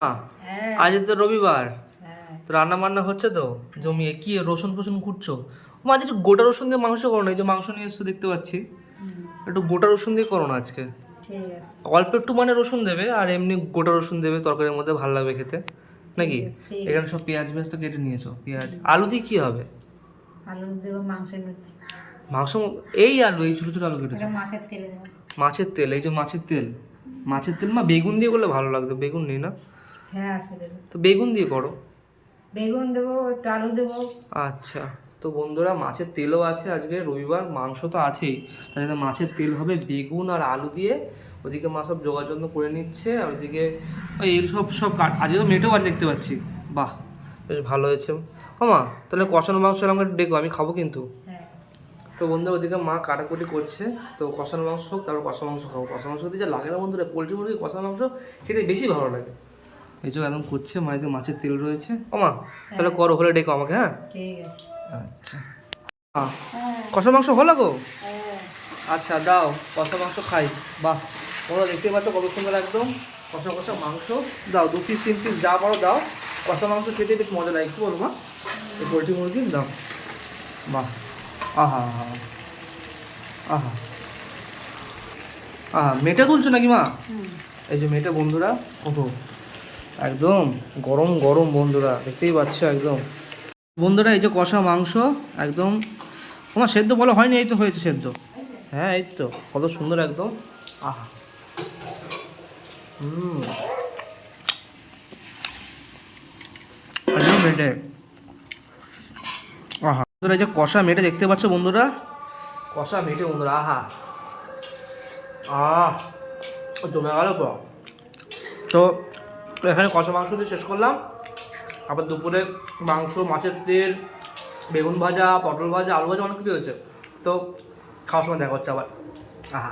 হ্যাঁ আজ তো রবিবার, হ্যাঁ তো রান্না বান্না হচ্ছে তো জমিয়ে। কি রসুন ফসুন কুটছো? আজ একটু গোটা রসুন দিয়ে মাংস করো না? এই যে মাংস নিয়ে এসছো দেখতে পাচ্ছি, একটু গোটা রসুন দিয়ে করো না আজকে। ঠিক আছে অল্প একটু মানে রসুন দেবে, আর এমনি গোটা রসুন দেবে, তরকারির মধ্যে ভালো লাগবে খেতে নাকি? ঠিক আছে, ঠিক এখানে আছে। সব পেঁয়াজ তো কেটে নিয়েছো। পেঁয়াজ আলু দিয়ে কি হবে? আলু দেবো মাংসের মধ্যে। মাংস? এই আলু, এই ছোটো ছোটো আলু কেটেছো? এটা মাছের তেলে দেবো। মাছের তেল? এই যে মাছের তেল, মাছের তেল মা বেগুন দিয়ে করলে ভালো লাগতো। বেগুন নেই না? হ্যাঁ আছে দেবো। তো বেগুন দিয়ে করো। বেগুন দেবো, একটু আলু দেবো। আচ্ছা, তো বন্ধুরা মাছের তেলও আছে, আজকে রবিবার মাংস তো আছেই, তাহলে মাছের তেল হবে বেগুন আর আলু দিয়ে। ওদিকে মা সব যোগাযোগ করে নিচ্ছে, আর ওদিকে ওই এই সব সব আজকে তো মেটেও আজ দেখতে পাচ্ছি। বাহ, বেশ ভালো হয়েছে। ও মা, তাহলে কষানো মাংস আমাকে ডেকো, আমি খাবো কিন্তু। হ্যাঁ তো বন্ধুরা ওদিকে মা কাটাকুটি করছে, তো কষানো মাংস হোক, তারপর কষা মাংস খাবো। কষা মাংস খেতে যা লাগে না বন্ধুরা, পোলট্রি মুরগি কষা মাংস খেতে বেশি ভালো লাগে। এই জন্য একদম করছে মা, এদিকে মাছের তেল রয়েছে। ও মা, তাহলে করো, হলে ডেকো আমাকে। হ্যাঁ ঠিক আছে। আচ্ছা, কষা মাংস হলো গো? হ্যাঁ আচ্ছা দাও, কষা মাংস খাই। বাহ, তোমরা দেখতে পাচ্ছ কত সুন্দর একদম কষা কষা মাংস। দাও 2 পিস 3 পিস যা পারো দাও। কষা মাংস খেতে বেশ মজা লাগে, কি বলবো? এই পোলট্রি মুরগি দাও। বাহ, আহা আহা আহা আহা, মেটে তুলছো নাকি মা? এই যে মেটে বন্ধুরা, ওহো একদম গরম গরম বন্ধুরা, দেখতেই পাচ্ছ একদম। বন্ধুরা এই যে কষা মাংস একদম, তোমার সেদ্ধ বলা হয়নি, এই তো হয়েছে সেদ্ধ। হ্যাঁ এই তো, কত সুন্দর একদম। আহা, একদম মেটে। আহা বন্ধুরা, এই যে কষা মেটে দেখতে পাচ্ছ বন্ধুরা, কষা মেটে বন্ধুরা, আহা আহ জমে গেল তো। তো এখানে কষা মাংস দিয়ে শেষ করলাম। আবার দুপুরে মাংস, মাছের তেল, বেগুন ভাজা, পটল ভাজা, আলু ভাজা, অনেক কিছু হয়েছে। তো খাওয়ার সময় দেখা হচ্ছে আবার। আহা